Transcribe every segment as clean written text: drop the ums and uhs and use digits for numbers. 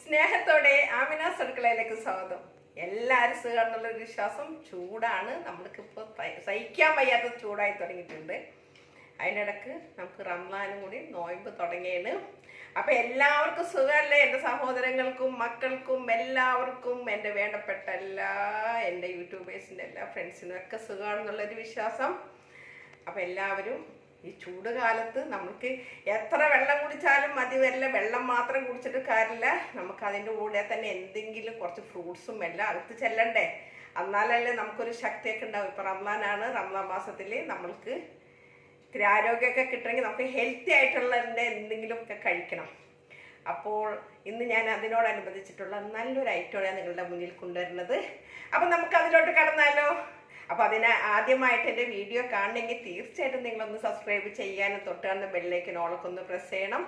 സ്നേഹത്തോടെ ആമിനാസ് അടുക്കളയിലേക്ക് സ്വാഗതം. എല്ലാവരും സുഖമാണെന്നുള്ളൊരു വിശ്വാസം. ചൂടാണ്, നമ്മൾക്കിപ്പോൾ സഹിക്കാൻ വയ്യാത്ത ചൂടായി തുടങ്ങിയിട്ടുണ്ട്. അതിനിടക്ക് നമുക്ക് റംസാനും കൂടി നോയമ്പ് തുടങ്ങിയാണ്. അപ്പം എല്ലാവർക്കും സുഖമല്ലേ? എൻ്റെ സഹോദരങ്ങൾക്കും മക്കൾക്കും എല്ലാവർക്കും, എൻ്റെ വേണ്ടപ്പെട്ട എൻ്റെ യൂട്യൂബേഴ്സിൻ്റെ എല്ലാ ഫ്രണ്ട്സിനും ഒക്കെ സുഖമാണെന്നുള്ളൊരു വിശ്വാസം. അപ്പം എല്ലാവരും ഈ ചൂട് കാലത്ത് നമുക്ക് എത്ര വെള്ളം കുടിച്ചാലും മതി വരില്ല. വെള്ളം മാത്രം കുടിച്ചിട്ട് കാര്യമില്ല. നമുക്ക് അതിൻ്റെ കൂടെ തന്നെ എന്തെങ്കിലും കുറച്ച് ഫ്രൂട്ട്സും എല്ലാം അടുത്ത് ചെല്ലണ്ടേ, എന്നാലല്ലേ നമുക്കൊരു ശക്തിയൊക്കെ ഉണ്ടാവും. ഇപ്പം റംസാനാണ്. റംസാൻ മാസത്തിൽ നമ്മൾക്ക് ഇത്തിരി ആരോഗ്യമൊക്കെ കിട്ടണമെങ്കിൽ നമുക്ക് ഹെൽത്തി ആയിട്ടുള്ളതിൻ്റെ എന്തെങ്കിലുമൊക്കെ കഴിക്കണം. അപ്പോൾ ഇന്ന് ഞാൻ അതിനോടനുബന്ധിച്ചിട്ടുള്ള നല്ലൊരു ഐറ്റമാണ് നിങ്ങളുടെ മുന്നിൽ കൊണ്ടുവരുന്നത്. അപ്പം നമുക്ക് അതിലോട്ട് കടന്നാലോ? അപ്പോൾ അതിന് ആദ്യമായിട്ട് എൻ്റെ വീഡിയോ കാണണമെങ്കിൽ തീർച്ചയായിട്ടും നിങ്ങളൊന്ന് സബ്സ്ക്രൈബ് ചെയ്യാനും തൊട്ടുകാണുന്ന ബെല്ലിലേക്ക് ഓളൊക്കെ ഒന്ന് പ്രസ് ചെയ്യണം.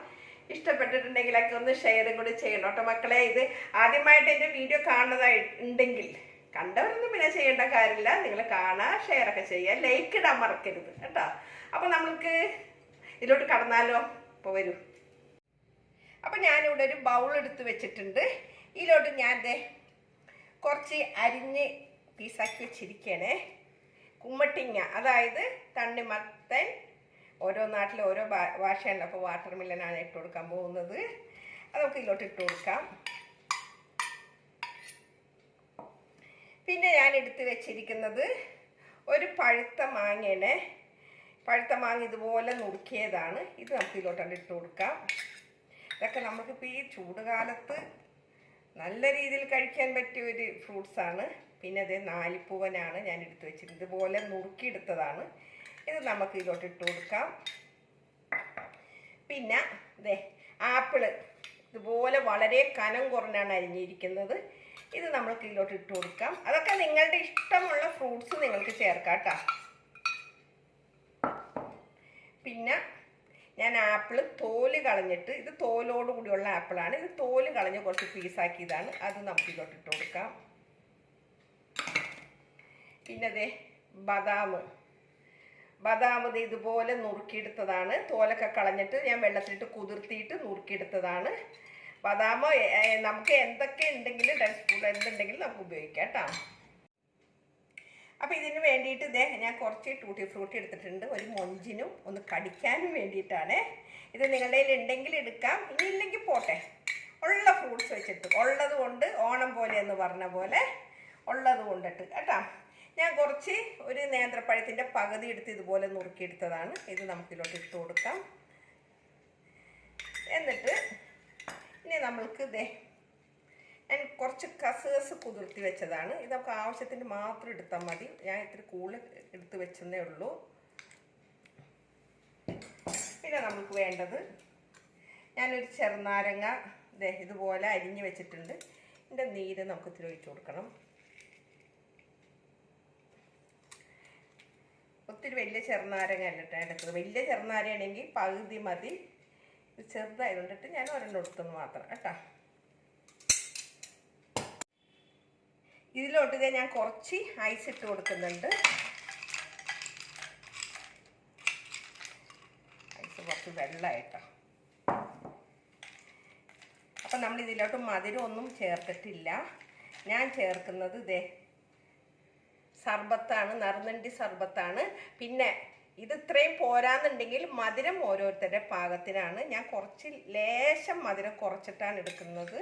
ഇഷ്ടപ്പെട്ടിട്ടുണ്ടെങ്കിലൊക്കെ ഒന്ന് ഷെയറും കൂടി ചെയ്യണം കേട്ടോ മക്കളെ. ഇത് ആദ്യമായിട്ട് എൻ്റെ വീഡിയോ കാണുന്നതായിട്ടുണ്ടെങ്കിൽ കണ്ടവരൊന്നും പിന്നെ ചെയ്യേണ്ട കാര്യമില്ല. നിങ്ങൾ കാണുക, ഷെയറൊക്കെ ചെയ്യുക, ലൈക്ക് ഇടാൻ മറക്കരുത് കേട്ടോ. അപ്പോൾ നമ്മൾക്ക് ഇതിലോട്ട് കടന്നാലോ? ഇപ്പോൾ വരൂ. അപ്പോൾ ഞാനിവിടെ ഒരു ബൗൾ എടുത്ത് വെച്ചിട്ടുണ്ട്. ഇതിലോട്ട് ഞാൻ കുറച്ച് അരിഞ്ഞ് പീസാക്കി വെച്ചിരിക്കണേ. കുമ്മട്ടിങ്ങ, അതായത് തണ്ണിമത്തൻ. ഓരോ നാട്ടിൽ ഓരോ ഭാഷയാണ്. അപ്പോൾ വാട്ടർ മില്ലനാണ് ഇട്ട് കൊടുക്കാൻ പോകുന്നത്. അത് നമുക്ക് ഇതിലോട്ട് ഇട്ട് കൊടുക്കാം. പിന്നെ ഞാൻ എടുത്ത് വെച്ചിരിക്കുന്നത് ഒരു പഴുത്ത മാങ്ങയാണ്. പഴുത്ത മാങ്ങ ഇതുപോലെ നുറുക്കിയതാണ്. ഇത് നമുക്ക് ഇതിലോട്ടാണ് ഇട്ട് കൊടുക്കാം. ഇതൊക്കെ നമുക്കിപ്പോൾ ഈ ചൂട് കാലത്ത് നല്ല രീതിയിൽ കഴിക്കാൻ പറ്റിയ ഒരു ഫ്രൂട്ട്സാണ്. പിന്നെ അത് നാലിപ്പൂവനാണ് ഞാൻ എടുത്ത് വെച്ചിട്ടുണ്ട്. ഇതുപോലെ നുറുക്കിയെടുത്തതാണ്. ഇത് നമുക്ക് ഇതിലോട്ട് ഇട്ട് കൊടുക്കാം. പിന്നെ ആപ്പിള് ഇതുപോലെ വളരെ കനം കുറഞ്ഞാണ് അരിഞ്ഞിരിക്കുന്നത്. ഇത് നമ്മൾക്ക് ഇതിലോട്ട് ഇട്ട് കൊടുക്കാം. അതൊക്കെ നിങ്ങളുടെ ഇഷ്ടമുള്ള ഫ്രൂട്ട്സ് നിങ്ങൾക്ക് ചേർക്കാം കേട്ടോ. പിന്നെ ഞാൻ ആപ്പിള് തോല് കളഞ്ഞിട്ട്, ഇത് തോലോട് കൂടിയുള്ള ആപ്പിളാണ്. ഇത് തോല് കളഞ്ഞ് കുറച്ച് പീസാക്കിയതാണ്. അത് നമുക്ക് ഇതിലോട്ട് ഇട്ട് കൊടുക്കാം. പിന്നെ ബദാം ഇതുപോലെ നുറുക്കിയെടുത്തതാണ്. തോലൊക്കെ കളഞ്ഞിട്ട് ഞാൻ വെള്ളത്തിലിട്ട് കുതിർത്തിയിട്ട് നുറുക്കിയെടുത്തതാണ്. ബദാം നമുക്ക് എന്തൊക്കെ ഉണ്ടെങ്കിലും ഡ്രൈ ഫ്രൂട്ട് എന്തുണ്ടെങ്കിലും നമുക്ക് ഉപയോഗിക്കാം കേട്ടോ. അപ്പോൾ ഇതിന് വേണ്ടിയിട്ട് ഞാൻ കുറച്ച് ടൂട്ടി ഫ്രൂട്ടി എടുത്തിട്ടുണ്ട്. ഒരു മൊഞ്ചിനും ഒന്ന് കടിക്കാനും വേണ്ടിയിട്ടാണ്. ഇത് നിങ്ങളുടെ കയ്യിൽ ഉണ്ടെങ്കിൽ എടുക്കാം, ഇനി ഇല്ലെങ്കിൽ പോട്ടെ. ഉള്ള ഫ്രൂട്ട്സ് വെച്ചിട്ട്, ഉള്ളത് കൊണ്ട് ഓണം പോലെ എന്ന് പറഞ്ഞ പോലെ ഉള്ളത് കൊണ്ടിട്ട് കേട്ടോ. ഞാൻ കുറച്ച് ഒരു നേന്ത്രപ്പഴത്തിൻ്റെ പകുതി എടുത്ത് ഇതുപോലെ നുറുക്കിയെടുത്തതാണ്. ഇത് നമുക്കിതിലോട്ട് ഇട്ട് കൊടുക്കാം. എന്നിട്ട് ഇനി നമ്മൾക്ക് ഞാൻ കുറച്ച് കസുകസ് കുതിർത്തി വെച്ചതാണ്. ഇത് നമുക്ക് ആവശ്യത്തിന് മാത്രം എടുത്താൽ മതി. ഞാൻ ഇത്തിരി കൂടുതൽ എടുത്ത് വെച്ചതേ ഉള്ളൂ. പിന്നെ നമുക്ക് വേണ്ടത്, ഞാനൊരു ചെറുനാരങ്ങ ഇതുപോലെ അരിഞ്ഞ് വെച്ചിട്ടുണ്ട്. ഇതിൻ്റെ നീര് നമുക്ക് ഇത്തിരി ഒഴിച്ച് കൊടുക്കണം. ഒത്തിരി വലിയ ചെറുനാരങ്ങ അല്ലട്ടോ എടുത്തത്. വലിയ ചെറുനാരയാണെങ്കിൽ പകുതി മതി. ഇത് ചെറുതായതുകൊണ്ടിട്ട് ഞാൻ ഒരെണ്ണം എടുത്തെന്ന് മാത്രം കേട്ടോ. ഇതിലോട്ട് ഞാൻ കുറച്ച് ഐസ് ഇട്ട് കൊടുക്കുന്നുണ്ട്. ഐസ് കുറച്ച് വെള്ളമായിട്ടോ. അപ്പം നമ്മൾ ഇതിലോട്ട് മധുരം ഒന്നും ചേർത്തിട്ടില്ല. ഞാൻ ചേർക്കുന്നത് സർബത്താണ്, നറുനണ്ടി സർബത്താണ്. പിന്നെ ഇത് ഇത്രയും പോരാന്നുണ്ടെങ്കിൽ മധുരം ഓരോരുത്തരുടെ പാകത്തിനാണ്. ഞാൻ കുറച്ച് ലേശം മധുരം കുറച്ചിട്ടാണ് എടുക്കുന്നത്.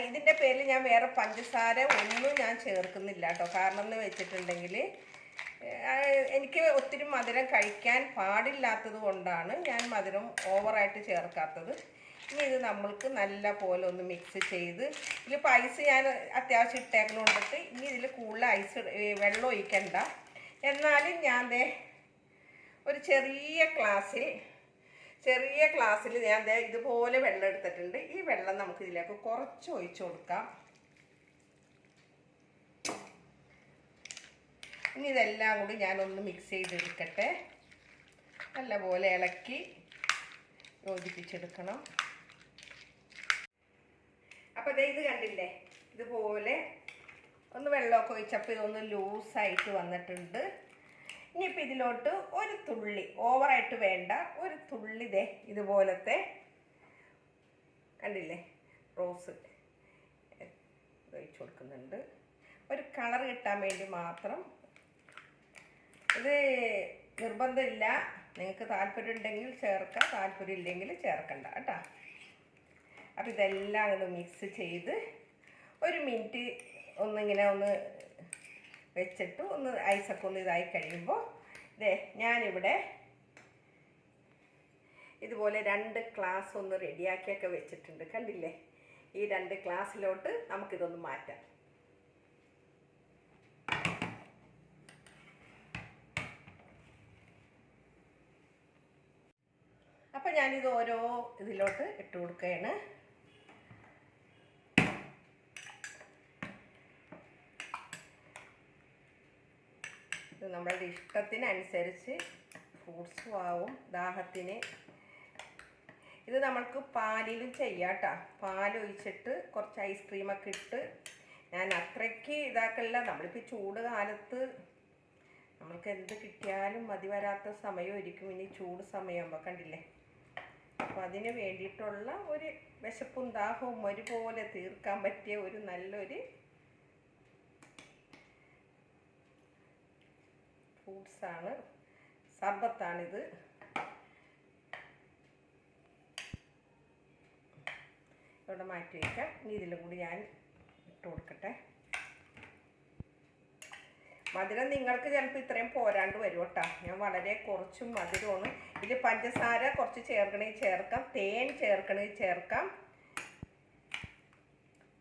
ഇതിൻ്റെ പേരിൽ ഞാൻ വേറെ പഞ്ചസാര ഒന്നും ഞാൻ ചേർക്കുന്നില്ല കേട്ടോ. കാരണം എന്ന് വെച്ചിട്ടുണ്ടെങ്കിൽ എനിക്ക് ഒത്തിരി മധുരം കഴിക്കാൻ പാടില്ലാത്തത് കൊണ്ടാണ് ഞാൻ മധുരം ഓവറായിട്ട് ചേർക്കാത്തത്. ഇനി ഇത് നമ്മൾക്ക് നല്ല പോലെ ഒന്ന് മിക്സ് ചെയ്ത്, ഇതിലിപ്പോൾ ഐസ് ഞാൻ അത്യാവശ്യം ഇട്ടേക്കണോണ്ടിട്ട് ഇനി ഇതിൽ കൂടുതൽ വെള്ളം ഒഴിക്കണ്ട. എന്നാലും ഞാൻ ഒരു ചെറിയ ഗ്ലാസ്സിൽ ഞാൻ ഇതുപോലെ വെള്ളം എടുത്തിട്ടുണ്ട്. ഈ വെള്ളം നമുക്ക് ഇതിലേക്ക് കുറച്ച് ഒഴിച്ചു കൊടുക്കാം. ഇനി ഇതെല്ലാം കൂടി ഞാനൊന്ന് മിക്സ് ചെയ്തെടുക്കട്ടെ. നല്ലപോലെ ഇളക്കി യോജിപ്പിച്ചെടുക്കണം. അപ്പോൾ ഇത് കണ്ടില്ലേ, ഇതുപോലെ ഒന്ന് വെള്ളമൊക്കെ ഒഴിച്ചപ്പോൾ ഇതൊന്ന് ലൂസായിട്ട് വന്നിട്ടുണ്ട്. ഇനിയിപ്പോൾ ഇതിലോട്ട് ഒരു തുള്ളി, ഓവറായിട്ട് വേണ്ട, ഒരു തുള്ളി ഇതുപോലത്തെ കണ്ടില്ലേ റോസ് ഒഴിച്ചു കൊടുക്കുന്നുണ്ട്. ഒരു കളർ കിട്ടാൻ വേണ്ടി മാത്രം. ഇത് നിർബന്ധമില്ല, നിങ്ങൾക്ക് താല്പര്യം ഉണ്ടെങ്കിൽ ചേർക്കാം, താല്പര്യം ഇല്ലെങ്കിൽ ചേർക്കണ്ട കേട്ടോ. അപ്പം ഇതെല്ലാം അങ്ങോട്ട് മിക്സ് ചെയ്ത് ഒരു മിനിറ്റ് ഒന്നിങ്ങനെ ഒന്ന് വെച്ചിട്ട് ഒന്ന് ഐസൊക്കെ ഒന്ന് ഇതായി കഴിയുമ്പോൾ ഞാനിവിടെ ഇതുപോലെ 2 ഗ്ലാസ് ഒന്ന് റെഡിയാക്കിയൊക്കെ വെച്ചിട്ടുണ്ട്. കണ്ടില്ലേ? ഈ 2 ഗ്ലാസ്സിലോട്ട് നമുക്കിതൊന്ന് മാറ്റാം. അപ്പം ഞാനിത് ഓരോ ഇതിലോട്ട് ഇട്ട് കൊടുക്കുകയാണ്. ഇത് നമ്മളുടെ ഇഷ്ടത്തിനനുസരിച്ച് ഫ്രൂട്ട്സും ആവും, ദാഹത്തിന്. ഇത് നമ്മൾക്ക് പാലിലും ചെയ്യാം കേട്ടോ. പാലൊഴിച്ചിട്ട് കുറച്ച് ഐസ്ക്രീമൊക്കെ ഇട്ട്, ഞാൻ അത്രയ്ക്ക് ഇതാക്കല്ല. നമ്മളിപ്പോൾ ചൂട് കാലത്ത് നമ്മൾക്ക് എന്ത് കിട്ടിയാലും മതി വരാത്ത സമയമായിരിക്കും ഇനി ചൂട് സമയമാകുമ്പോൾ, കണ്ടില്ലേ? അപ്പോൾ അതിന് വേണ്ടിയിട്ടുള്ള ഒരു വിശപ്പും ദാഹവും ഒരുപോലെ തീർക്കാൻ പറ്റിയ ഒരു നല്ലൊരു ഫ്രൂട്ട്സാണ്, സർബത്താണിത്. ഇവിടെ മാറ്റി വയ്ക്കാം. ഇനി ഇതിലും കൂടി ഞാൻ ഇട്ട് കൊടുക്കട്ടെ. മധുരം നിങ്ങൾക്ക് ചിലപ്പോൾ ഇത്രയും പോരാണ്ട് വരും കേട്ടോ. ഞാൻ വളരെ കുറച്ചും മധുരമാണ്. ഇതിൽ പഞ്ചസാര കുറച്ച് ചേർക്കണമെങ്കിൽ ചേർക്കാം, തേൻ ചേർക്കണമെങ്കിൽ ചേർക്കാം.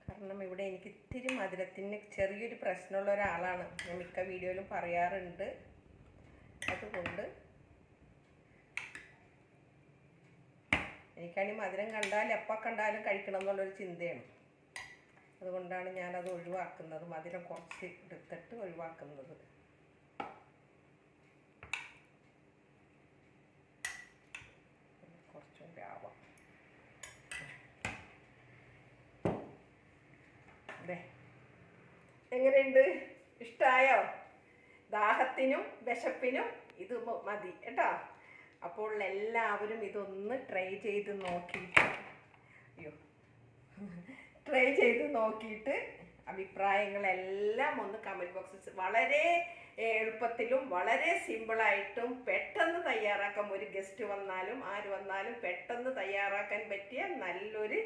കാരണം ഇവിടെ എനിക്ക് ഇത്തിരി മധുരത്തിന് ചെറിയൊരു പ്രശ്നമുള്ള ഒരാളാണ്, ഞാൻ മിക്ക വീഡിയോയിലും പറയാറുണ്ട്. അതുകൊണ്ട് എനിക്കാണെങ്കിൽ മധുരം കണ്ടാൽ എപ്പോൾ കണ്ടാലും കഴിക്കണം എന്നുള്ളൊരു ചിന്തയാണ്. അതുകൊണ്ടാണ് ഞാനത് ഒഴിവാക്കുന്നത്, മധുരം കുറച്ച് എടുത്തിട്ട് ഒഴിവാക്കുന്നത്. കുറച്ചും കൂടി ആവാം. അതെ, എങ്ങനെയുണ്ട്? ഇഷ്ടമായോ? ദാഹത്തിനും വിശപ്പിനും ഇത് മതി കേട്ടോ. അപ്പോൾ എല്ലാവരും ഇതൊന്ന് ട്രൈ ചെയ്ത് നോക്കിയിട്ട് അഭിപ്രായങ്ങളെല്ലാം ഒന്ന് കമൻറ്റ് ബോക്സിൽ വളരെ എളുപ്പത്തിലും വളരെ സിമ്പിളായിട്ടും പെട്ടെന്ന് തയ്യാറാക്കാം. ഒരു ഗസ്റ്റ് വന്നാലും ആര് വന്നാലും പെട്ടെന്ന് തയ്യാറാക്കാൻ പറ്റിയ നല്ലൊരു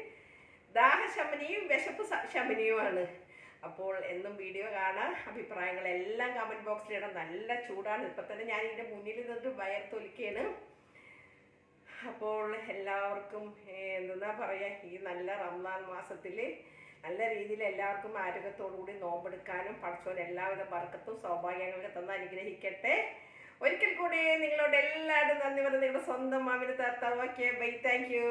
ദാഹശമനിയും വിശപ്പ് ശമനിയുമാണ്. അപ്പോൾ എന്നും വീഡിയോ കാണാം, അഭിപ്രായങ്ങളെല്ലാം കമൻറ്റ് ബോക്സിലിടാം. നല്ല ചൂടാണ്, ഇപ്പം തന്നെ ഞാൻ ഇതിൻ്റെ മുന്നിൽ നിന്നിട്ട് വയർത്തൊലിക്കുകയാണ്. അപ്പോൾ എല്ലാവർക്കും എന്താ പറയുക, ഈ നല്ല റംസാൻ മാസത്തിൽ നല്ല രീതിയിൽ എല്ലാവർക്കും ആരോഗ്യത്തോടുകൂടി നോമ്പെടുക്കാനും പടച്ചോൻ എല്ലാവിധ ബർക്കത്തും സൗഭാഗ്യങ്ങളൊക്കെ തന്ന് അനുഗ്രഹിക്കട്ടെ. ഒരിക്കൽ കൂടി നിങ്ങളോട് എല്ലാവരും നന്ദി പറഞ്ഞ് നിങ്ങളുടെ സ്വന്തം മാമിന് താത്താവാക്കിയ ബൈ. Thank you.